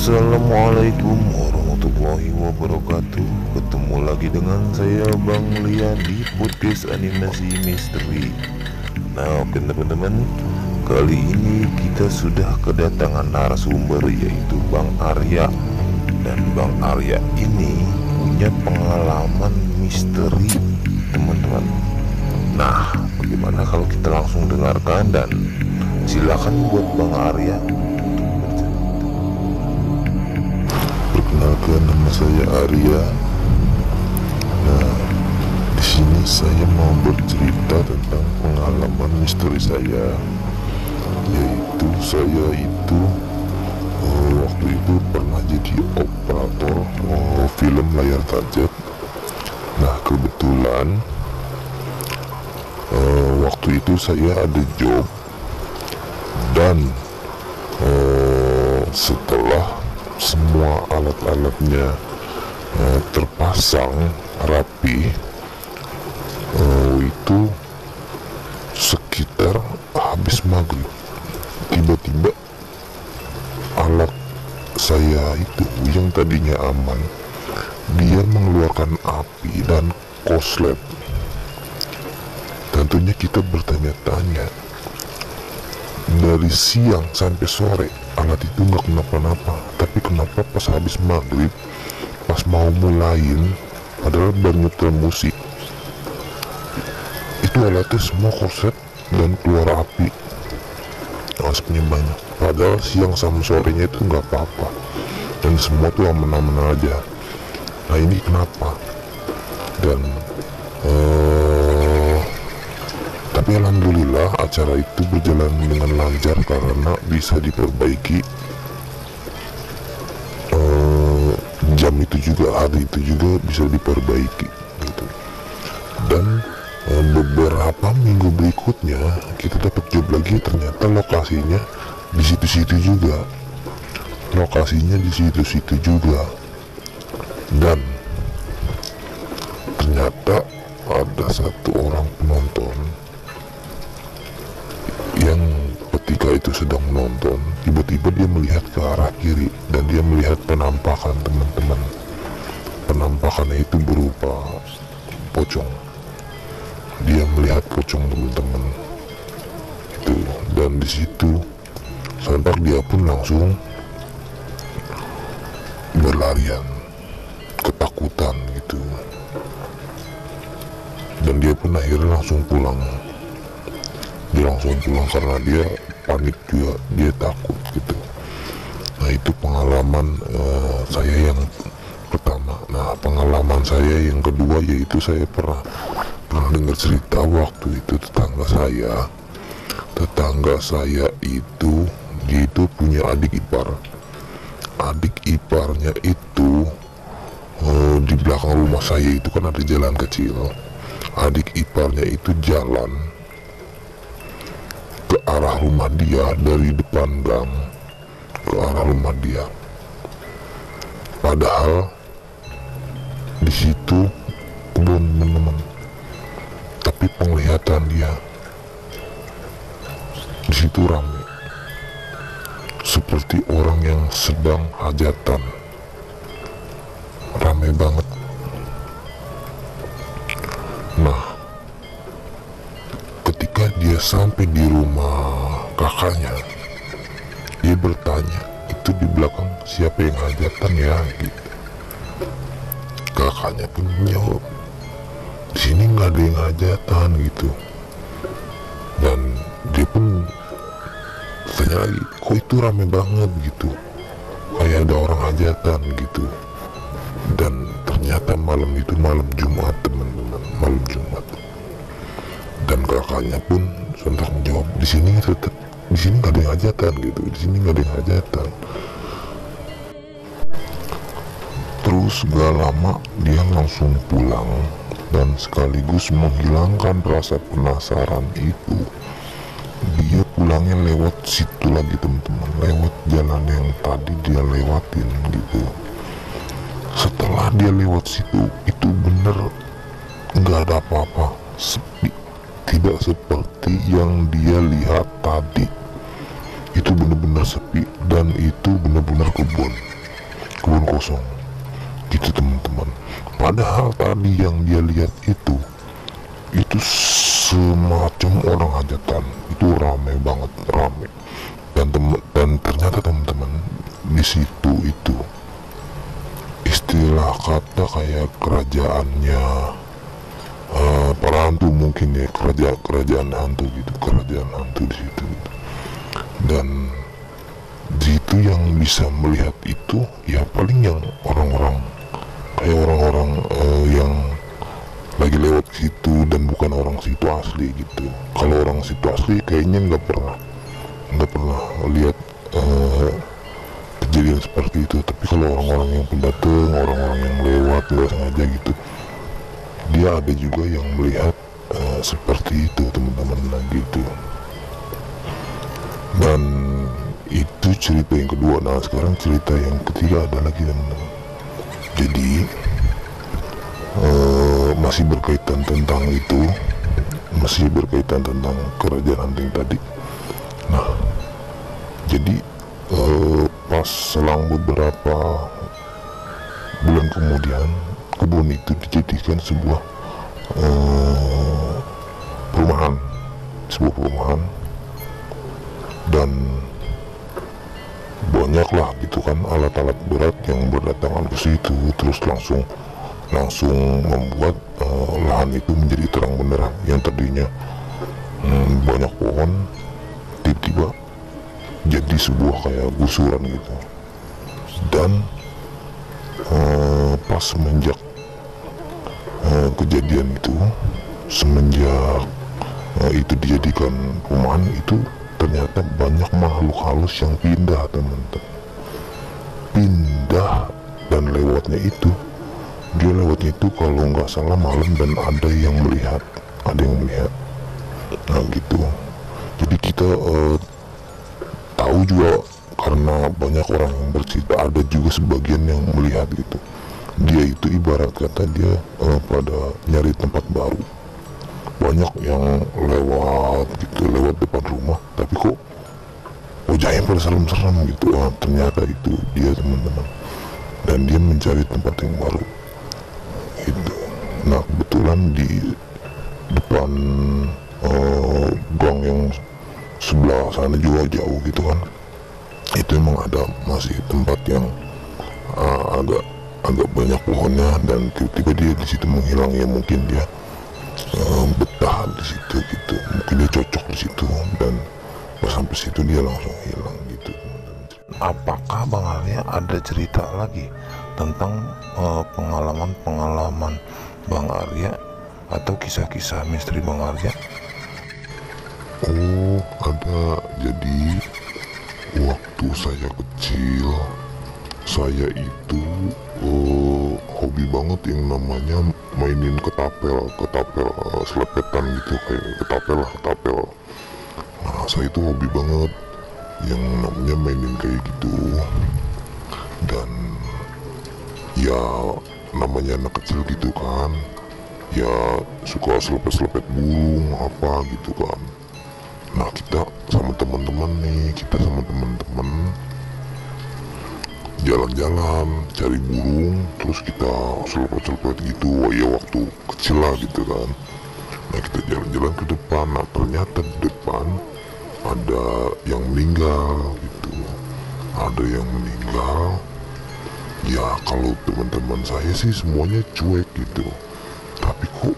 Assalamualaikum warahmatullahi wabarakatuh. Ketemu lagi dengan saya Bang Lian di podcast animasi misteri. Nah oke teman-teman, kali ini kita sudah kedatangan narasumber yaitu Bang Arya. Dan Bang Arya ini punya pengalaman misteri teman-teman. Nah bagaimana kalau kita langsung dengarkan, dan silakan buat Bang Arya. Perkenalkan, nama saya Arya. Nah, di sini saya mau bercerita tentang pengalaman misteri saya, yaitu saya itu waktu itu pernah jadi operator film layar tancap. Nah, kebetulan waktu itu saya ada job, dan setelah semua alat-alatnya terpasang rapi, itu sekitar habis maghrib, tiba-tiba alat saya itu yang tadinya aman, dia mengeluarkan api dan koslet. Tentunya kita bertanya-tanya, dari siang sampai sore alat itu nggak kenapa-napa, tapi kenapa pas habis maghrib, pas mau mulain, padahal baru nyetel musik, itu alatnya semua korset dan keluar api, asapnya banyak. Padahal siang sama sorenya itu nggak apa-apa, dan semua tuh aman-aman aja. Nah ini kenapa? Dan tapi alhamdulillah acara itu berjalan dengan lancar karena bisa diperbaiki jam itu juga, hari itu juga bisa diperbaiki gitu. Dan beberapa minggu berikutnya kita dapat job lagi, ternyata lokasinya di situ-situ juga, dan ternyata ada satu orang penonton yang ketika itu sedang menonton, tiba-tiba dia melihat ke arah kiri dan dia melihat penampakan teman-teman. Penampakannya itu berupa pocong. Dia melihat pocong teman-teman itu, dan di situ sontak dia pun langsung berlarian, ketakutan gitu, dan dia pun akhirnya langsung pulang. Dia langsung pulang karena dia panik juga, dia takut gitu. Nah itu pengalaman saya yang pertama. Nah pengalaman saya yang kedua yaitu saya pernah dengar cerita waktu itu tetangga saya itu, dia itu punya adik iparnya itu di belakang rumah saya itu kan ada jalan kecil. Adik iparnya itu jalan ke arah rumah dia dari depan gang ke arah rumah dia, padahal di situ kebun teman-teman, tapi penglihatan dia di situ ramai seperti orang yang sedang hajatan, ramai banget. Nah ketika dia sampai di rumah kakaknya, dia bertanya, itu di belakang siapa yang hajatan ya gitu. Kakaknya pun menjawab, di sini nggak ada yang hajatan gitu. Dan dia pun tanya lagi, kok itu rame banget gitu, kayak ada orang hajatan gitu. Dan ternyata malam itu malam Jumat teman-teman, malam Jumat. Dan kakaknya pun sontak menjawab, di sini nggak ada yang hajatan gitu, di sini nggak ada yang hajatan. Terus gak lama dia langsung pulang, dan sekaligus menghilangkan rasa penasaran itu, dia pulangnya lewat situ lagi teman-teman, lewat jalan yang tadi dia lewatin gitu. Setelah dia lewat situ, itu bener nggak ada apa-apa, sepi. Tidak seperti yang dia lihat tadi. Itu benar-benar sepi, dan itu benar-benar kebun. kebun kosong gitu teman-teman. Padahal tadi yang dia lihat itu semacam orang hajatan, itu rame banget, rame. Dan ternyata teman-teman, di situ itu istilah kata kayak kerajaannya para hantu mungkin ya, kerajaan hantu gitu, kerajaan hantu di situ gitu. Dan di itu yang bisa melihat itu ya paling yang orang-orang kayak orang-orang yang lagi lewat situ dan bukan orang situ asli gitu. Kalau orang situ asli kayaknya nggak pernah lihat kejadian seperti itu. Tapi kalau orang-orang yang pendatang, orang-orang yang lewat nggak sengaja gitu, dia ada juga yang melihat seperti itu teman-teman lagi gitu. Dan itu cerita yang kedua. Nah sekarang cerita yang ketiga ada lagi teman-teman. Jadi masih berkaitan tentang itu, masih berkaitan tentang kerajaan hunting tadi. Nah jadi pas selang beberapa bulan kemudian kebun itu dijadikan sebuah perumahan, dan banyaklah gitu kan alat-alat berat yang berdatangan ke situ, terus langsung membuat lahan itu menjadi terang benderang. Yang tadinya banyak pohon tiba-tiba jadi sebuah kayak gusuran gitu. Dan pas semenjak kejadian itu, semenjak itu dijadikan perumahan itu, ternyata banyak makhluk halus yang pindah teman-teman, dan lewatnya itu kalau nggak salah malam, dan ada yang melihat. Nah gitu. Jadi kita tahu juga karena banyak orang yang bercerita, ada juga sebagian yang melihat gitu. Dia itu ibarat kata dia pada nyari tempat baru. Banyak yang lewat depan rumah, tapi kok wajahnya pada serem-serem gitu. Ternyata itu dia teman-teman, dan dia mencari tempat yang baru itu. Nah kebetulan di depan gang yang sebelah sana juga jauh gitu kan, itu emang ada masih tempat yang agak banyak pohonnya, dan tiba-tiba dia di situ menghilang. Ya mungkin dia betah di situ gitu, mungkin dia cocok di situ, dan pas sampai situ dia langsung hilang gitu. Apakah Bang Arya ada cerita lagi tentang pengalaman Bang Arya atau kisah-kisah misteri Bang Arya? Oh ada. Jadi waktu saya kecil, saya itu hobi banget yang namanya mainin ketapel selepetan gitu, kayak ketapel. Nah saya itu hobi banget yang namanya mainin kayak gitu. Dan ya namanya anak kecil gitu kan, ya suka selepet burung apa gitu kan. Nah kita sama teman-teman jalan-jalan cari burung, terus kita selepet gitu. Ya waktu kecil lah gitu kan. Nah kita jalan-jalan ke depan. Nah ternyata di depan ada yang meninggal gitu, ya kalau teman-teman saya sih semuanya cuek gitu, tapi kok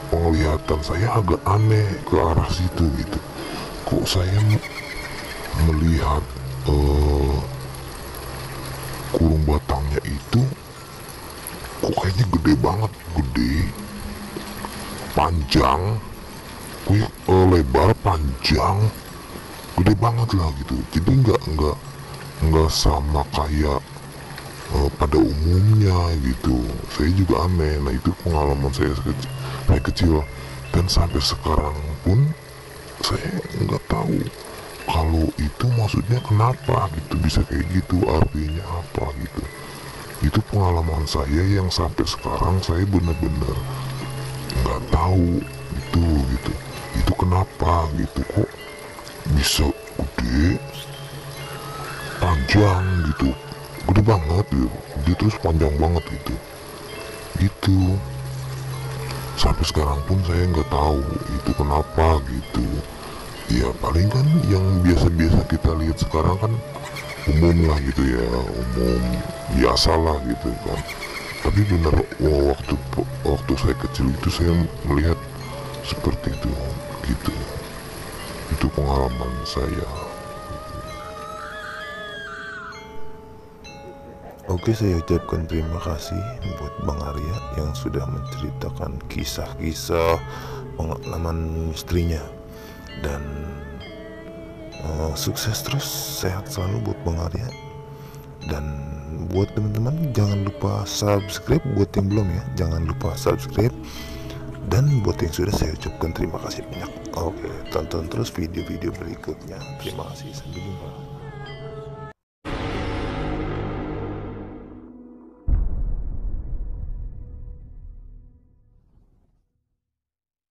penglihatan saya agak aneh ke arah situ gitu. Kok saya melihat kurung batangnya itu kok kayaknya gede banget, panjang, lebar, panjang, gede banget lah gitu. Jadi nggak sama kayak pada umumnya gitu. Saya juga aneh. Nah itu pengalaman saya kecil, dan sampai sekarang pun saya nggak tahu kalau itu maksudnya kenapa gitu, bisa kayak gitu, artinya apa gitu. Itu pengalaman saya yang sampai sekarang saya benar-benar nggak tahu gitu. Itu kenapa gitu, kok bisa gede, panjang gitu, gede banget gitu, dia terus panjang banget gitu. Sampai sekarang pun saya nggak tahu itu kenapa gitu. Ya paling kan yang biasa-biasa kita lihat sekarang kan umum lah gitu ya, umum biasa lah gitu kan. Tapi bener, waktu saya kecil itu saya melihat seperti itu gitu. Itu pengalaman saya. Oke, saya ucapkan terima kasih buat Bang Arya yang sudah menceritakan kisah-kisah pengalaman misterinya. Dan sukses terus, sehat selalu buat Bang Arya. Dan buat teman-teman jangan lupa subscribe, buat yang belum ya jangan lupa subscribe. Dan buat yang sudah, saya ucapkan terima kasih banyak. Oke, tonton terus video-video berikutnya. Terima kasih, sampai jumpa.